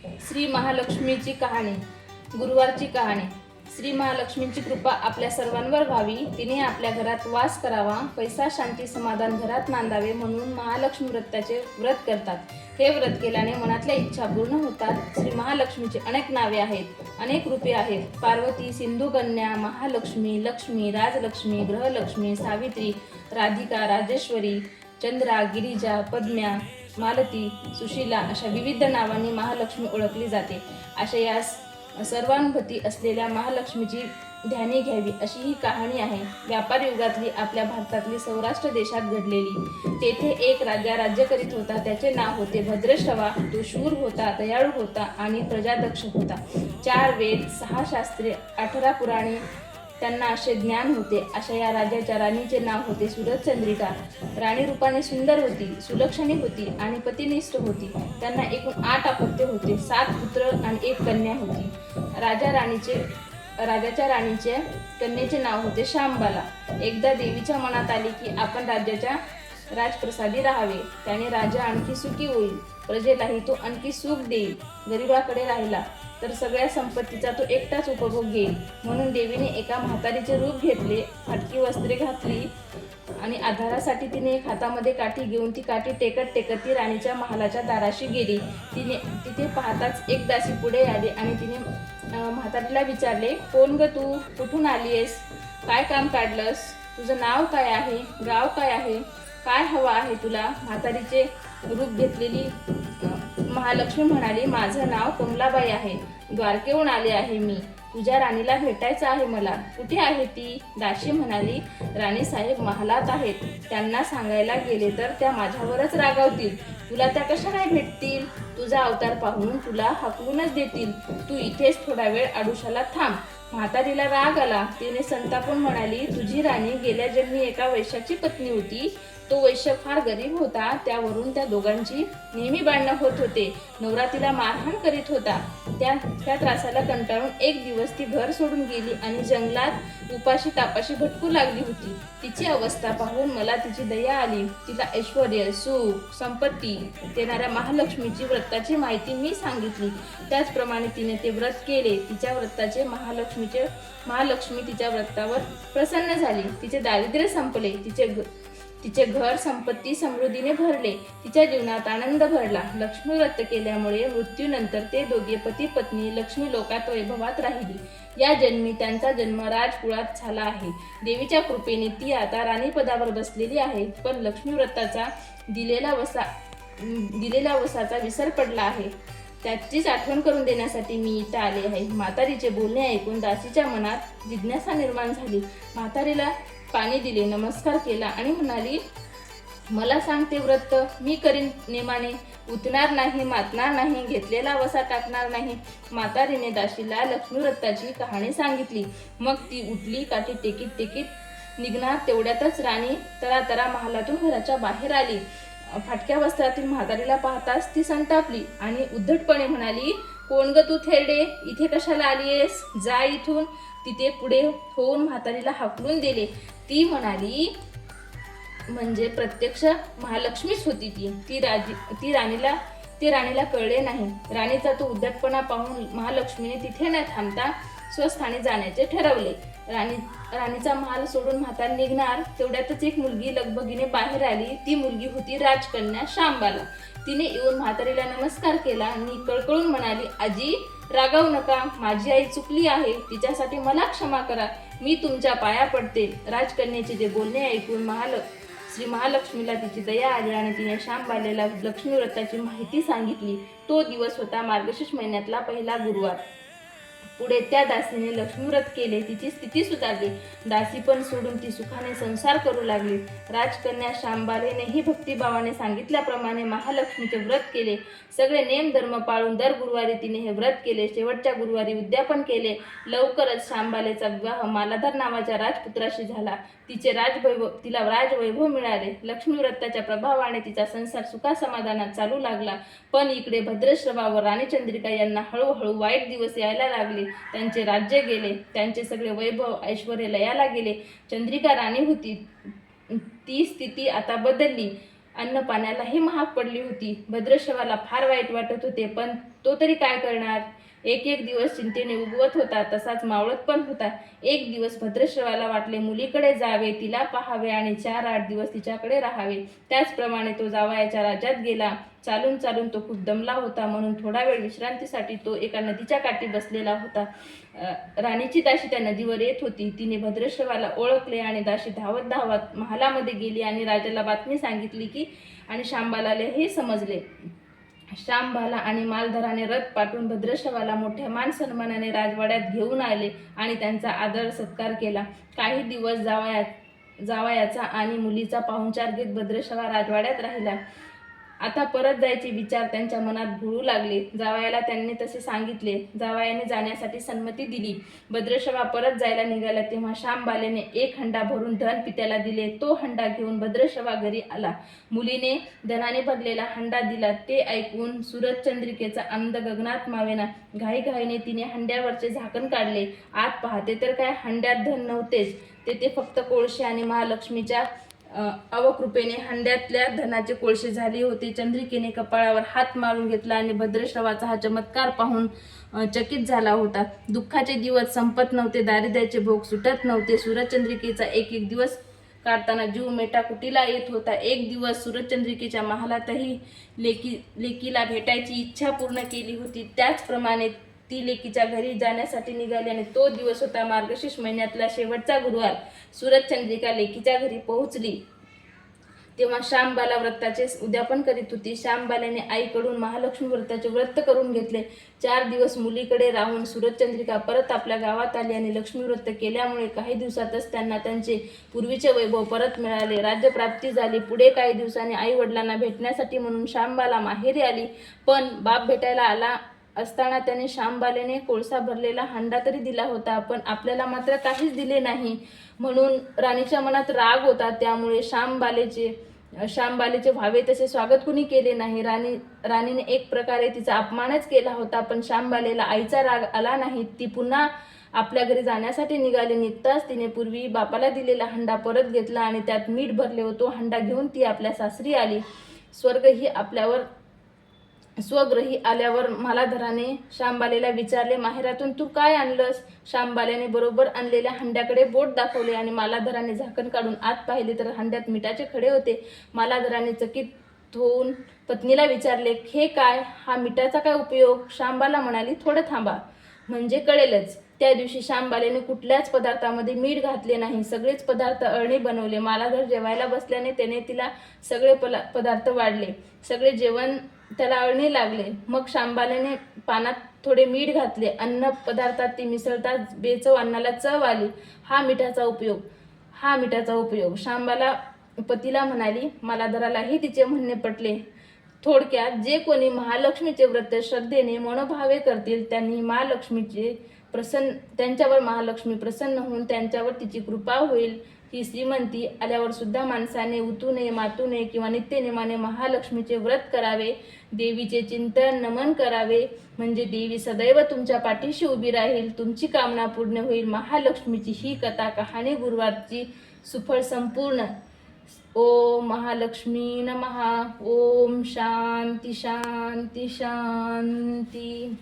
श्री महालक्ष्मीची कहाणी. गुरुवारची कहाणी. श्री महालक्ष्मीची कृपा आपल्या सर्वांवर व्हावी, तिने आपल्या घरात वास करावा, पैसा शांती समाधान घरात नांदावे म्हणून महालक्ष्मी व्रताचे व्रत करतात. हे व्रत केल्याने मनातल्या इच्छा पूर्ण होतात. श्री महालक्ष्मीची अनेक नावे आहेत, अनेक रूपे आहेत. पार्वती, सिंधुकन्या, महालक्ष्मी, लक्ष्मी, राजलक्ष्मी, ग्रहलक्ष्मी, सावित्री, राधिका, राजेश्वरी, चंद्रा, गिरिजा, पद्म्या, मालती, सुशीला अशा विविध नावांनी महालक्ष्मी ओळखली जाते. अशा या सर्वांभती असलेल्या महालक्ष्मीची ध्यानी घ्यावी अशी ही कहाणी आहे. व्यापार युगातली आपल्या भारतातली सौराष्ट्र देशात घडलेली. तेथे एक राजा राज्य करीत होता. त्याचे नाव होते भद्रश्रवा. तो शूर होता, दयाळू होता आणि प्रजादक्ष होता. 4 वेद, 6 शास्त्रे, 18 पुराणे त्यांना असे ज्ञान होते. अशा या राजाच्या राणीचे नाव होते सुरचंद्रिका. राणी रूपाने सुंदर होती, सुलक्षणी होती आणि पतिनिष्ठ होती. त्यांना एकूण 8 अपत्य होते, 7 पुत्र आणि 1 कन्या होती. राजाच्या राणीचे कन्येचे नाव होते शांबाला. एकदा देवीच्या मनात आले की आपण राज्याच्या राजप्रसादी राहावे, त्याने राजा आणखी सुखी होईल, प्रजेलाही तो आणखी सुख देईल. गरिबाकडे राहिला तर सगळ्या संपत्तीचा तो एकटाच उपभोग घेईल. म्हणून देवीने एका म्हातारीचे रूप घेतले, फाटकी वस्त्रे घातली आणि आधारासाठी तिने एक हातामध्ये काठी घेऊन ती काठी टेकत टेकत ती राणीच्या महालाच्या दाराशी गेली. तिथे पाहताच एक दासी पुढे आली आणि तिने म्हातारीला विचारले, कोण ग तू, कुठून आलीयस, काय काम काढलंस, तुझं नाव काय आहे, गाव काय आहे, काय हवं आहे तुला. म्हातारीचे रूप घेतलेली महालक्ष्मी म्हणाली, माझं नाव कमलाबाई आहे, द्वारकेहून आले आहे मी, तुझ्या राणीला भेटायचं आहे मला. कुठे आहे ती. दासी म्हणाली, राणीसाहेब महालात आहेत, त्यांना सांगायला गेले तर त्या माझ्यावरच रागावतील, तुला त्या कशा काय भेटतील, तुझा अवतार पाहून तुला हाकलूनच देतील, तू इथेच थोडा वेळ आडुशाला थांब. म्हातारीला राग आला. तिने संतापून म्हणाली, तुझी राणी गेल्या जन्मी एका वैश्याची पत्नी होती. तो वैश्य फार गरीब होता, त्यावरून त्या दोघांची नेहमी भांडणं होत होते. नवरा तिला मारहाण करीत होता. त्या त्रासाला कंटाळून एक दिवस ती घर सोडून गेली आणि जंगलात उपाशी तापाशी भटकू लागली होती. तिची अवस्था पाहून मला तिची दया आली. तिला ऐश्वर्य, सुख, संपत्ती देणाऱ्या महालक्ष्मीची व्रताची माहिती मी सांगितली. त्याचप्रमाणे तिने ते व्रत केले. तिच्या व्रताचे महालक्ष्मी तिच्या व्रतावर प्रसन्न झाली. तिचे दारिद्र्य संपले. तिचे घर संपत्ती समृद्धीने भरले. तिच्या जीवनात आनंद भरला. लक्ष्मी व्रत केल्यामुळे मृत्यूनंतर ते दोघे पती पत्नी लक्ष्मी लोकात वैभवात राहिली. या जन्मी त्यांचा जन्म राजकुळात झाला आहे. देवीच्या कृपेने ती आता राणीपदावर बसलेली आहे. पण लक्ष्मी व्रताचा दिलेल्या वसाचा विसर पडला आहे. त्याचीच आठवण करून देण्यासाठी मी इथं आले आहे. म्हातारीचे बोलणे ऐकून दासीच्या मनात जिज्ञासा निर्माण झाली. म्हातारीला पाणी दिले, नमस्कार केला आणि म्हणाली, मला सांग ते व्रत, मी करीन नेमाने, उतणार नाही, मातणार नाही, घेतलेला वसा टाकणार नाही. म्हातारीने दासीला लक्ष्मी व्रताची कहाणी सांगितली. मग ती उठली, काठी टेकीत निघणार तेवढ्यातच राणी तरातरा महालातून घराच्या बाहेर आली. फाटक्या वस्त्रातील म्हातारीला पाहताच ती संतापली आणि उद्धटपणे म्हणाली, कोण ग तू थेरडे, इथे कशाला आलीयस, जा इथून. तिथे पुढे होऊन म्हातारीला हाकलून दिले. ती म्हणाली, म्हणजे प्रत्यक्ष महालक्ष्मीच होती ती राणीला कळले नाही. राणीचा तो उद्धटपणा पाहून महालक्ष्मीने तिथे न थांबता स्वस्थानी जाण्याचे ठरवले. राणीचा महाल सोडून म्हातारी निघणार तेवढ्यातच एक मुलगी लगबगीने बाहेर आली. ती मुलगी होती राजकन्या शांबाला. तिने येऊन म्हातारीला नमस्कार केला आणि कळकळून म्हणाली, आजी रागावू नका, माझी आई चुकली आहे, तिच्यासाठी मला क्षमा करा, मी तुमच्या पाया पडते. राजकन्याचे जे बोलणे ऐकून श्री महालक्ष्मीला तिची दया आली आणि तिने शांबालेला लक्ष्मी व्रताची माहिती सांगितली. तो दिवस होता मार्गशीर्ष महिन्यातला पहिला गुरुवार. पुढे त्या दासीने लक्ष्मी व्रत केले. तिची स्थिती सुधारली. दासी पण सोडून ती सुखाने संसार करू लागली. राजकन्या शांबालेनेही भक्तिभावाने सांगितल्याप्रमाणे महालक्ष्मीचे व्रत केले. सगळे नेम धर्म पाळून दर गुरुवारी तिने हे व्रत केले. शेवटच्या गुरुवारी उद्यापन केले. लवकरच शांबालेचा विवाह मालाधार नावाच्या राजपुत्राशी झाला. तिला राजवैभव मिळाले. लक्ष्मी व्रताच्या प्रभावाने तिचा संसार सुखासमाधानात चालू लागला. पण इकडे भद्रश्रवा व राणी चंद्रिका यांना हळूहळू वाईट दिवस यायला लागले. त्यांचे राज्य गेले. त्यांचे सगळे वैभव ऐश्वर्य लयाला गेले. चंद्रिका राणी होती, ती स्थिती आता बदलली. अन्न पाण्यालाही महाग पडली होती. भद्रश्रवाला फार वाईट वाटत होते, पण तो तरी काय करणार. एक एक दिवस चिंतेने उगवत होता, तसाच मावळत पण होता. एक दिवस भद्रश्रवाला वाटले मुलीकडे जावे, तिला पाहावे आणि 4-8 दिवस तिच्याकडे राहावे. त्याचप्रमाणे तो जावयाच्या राज्यात गेला. चालून चालून तो खूप दमला होता, म्हणून थोडा वेळ विश्रांतीसाठी तो एका नदीच्या काठी बसलेला होता. राणीची दासी त्या नदीवर येत होती. तिने भद्रश्रवाला ओळखले आणि दासी धावत धावत महालामध्ये गेली आणि राजाला बातमी सांगितली की आणि शांबालाला हे समजले. शांबाला आणि मालधराने रथ पाठवून भद्रश्रवाला मोठ्या मान सन्मानाने राजवाड्यात घेऊन आले आणि त्यांचा आदर सत्कार केला. काही दिवस जावयाचा आणि मुलीचा पाहुणचार घेत भद्रश्रवा राजवाड्यात राहिला. आता परत जायचे विचार त्यांच्या मनात घोळू लागले. जावयाला त्यांनी तसे सांगितले. जावयाने जाण्यासाठी संमती दिली. भद्रश्रवा परत जायला निघाला तेव्हा शांबालेने 1 हंडा भरून धन पित्याला दिले. तो हंडा घेऊन भद्रश्रवा घरी आला. मुलीने धनाने भरलेला हंडा दिला. ते ऐकून सूरजचंद्रिकेचा आनंद गगनात मावेना. घाईघाईने तिने हंड्यावरचे झाकण काढले. आत पाहते तर काय, हंड्यात धन नव्हतेच. तेथे फक्त कोळसे आणि महालक्ष्मीच्या अवकृपेने हंड्यातल्या धनाचे कोळसे झाले होते. चंद्रिकेने कपाळावर हात मारून घेतला आणि भद्रश्रवाचा हा चमत्कार पाहून चकित झाला होता. दुःखाचे दिवस संपत नव्हते, दारिद्र्याचे भोग सुटत नव्हते. सूरजचंद्रिकेचा एक एक दिवस काढताना जीव मेटाकुटीला येत होता. एक दिवस सूरजचंद्रिकेच्या महालातही लेकीला भेटायची इच्छा पूर्ण केली होती. त्याचप्रमाणे ती लेकीच्या घरी जाण्यासाठी निघाली आणि तो दिवस होता मार्गशीर्ष महिन्यातला शेवटचा गुरुवार. सूरजचंद्रिका लेकीच्या घरी पोहोचली तेव्हा शांबाला व्रताचे उद्यापन करीत होती. शांबाल्याने आईकडून महालक्ष्मी व्रताचे व्रत करून घेतले. 4 दिवस मुलीकडे राहून सूरजचंद्रिका परत आपल्या गावात आली आणि लक्ष्मी व्रत केल्यामुळे काही दिवसातच त्यांना त्यांचे पूर्वीचे वैभव परत मिळाले. राज्यप्राप्ती झाली. पुढे काही दिवसांनी आई वडिलांना भेटण्यासाठी म्हणून शांबाला माहेरी आली, पण बाप भेटायला आला असताना त्याने शांबालेने कोळसा भरलेला हंडा तरी दिला होता, पण आपल्याला मात्र काहीच दिले नाही. म्हणून राणीच्या मनात राग होता. त्यामुळे शांबालेचे व्हावे तसे स्वागत कुणी केले नाही. राणीने एक प्रकारे तिचा अपमानच केला होता, पण शांबालेला आईचा राग आला नाही. ती पुन्हा आपल्या घरी जाण्यासाठी निघाली. निघताच तिने पूर्वी बापाला दिलेला हंडा परत घेतला आणि त्यात मीठ भरले व तो हंडा घेऊन ती आपल्या सासरी आली. स्वगृही आल्यावर मालाधराने शांबालेला विचारले, माहेरातून तू काय आणलंस? शांबाल्याने बरोबर आणलेल्या हंड्याकडे बोट दाखवले आणि मालाधराने झाकण काढून आत पाहिले तर हंड्यात मिठाचे खडे होते. मालाधराने चकित होऊन पत्नीला विचारले, हे काय? हा मिठाचा काय उपयोग? शांबाला म्हणाली, थोडं थांबा म्हणजे कळेलच. त्या दिवशी शांबालेने कुठल्याच पदार्थामध्ये मीठ घातले नाही. सगळेच पदार्थ अळणी बनवले. मालाधर जेवायला बसल्याने त्याने तिला सगळे पदार्थ वाढले. सगळे जेवण त्याला अळणी लागले. मग शांबालेने पानात थोडे मीठ घातले. अन्न पदार्थात ती मिसळताच बेचव अन्नाला चव आली. हा मिठाचा उपयोग. शांबाला पतीला म्हणाली. मालाधरालाही तिचे म्हणणे पटले. थोडक्यात, जे कोणी महालक्ष्मीचे व्रत श्रद्धेने मनोभावे करतील त्यांच्यावर महालक्ष्मी प्रसन्न होऊन त्यांच्यावर तिची कृपा होईल. ही श्रीमंती आल्यावर सुद्धा माणसाने उतू नये, मातू नये किंवा नित्यनेमाने महालक्ष्मीचे व्रत करावे. देवीचे चिंतन नमन करावे, म्हणजे देवी सदैव तुमच्या पाठीशी उभी राहील. तुमची कामना पूर्ण होईल. महालक्ष्मीची ही कथा कहाणी गुरुवारची सुफळ संपूर्ण. ओम महालक्ष्मी नमः. ओम शांती शांती शांती.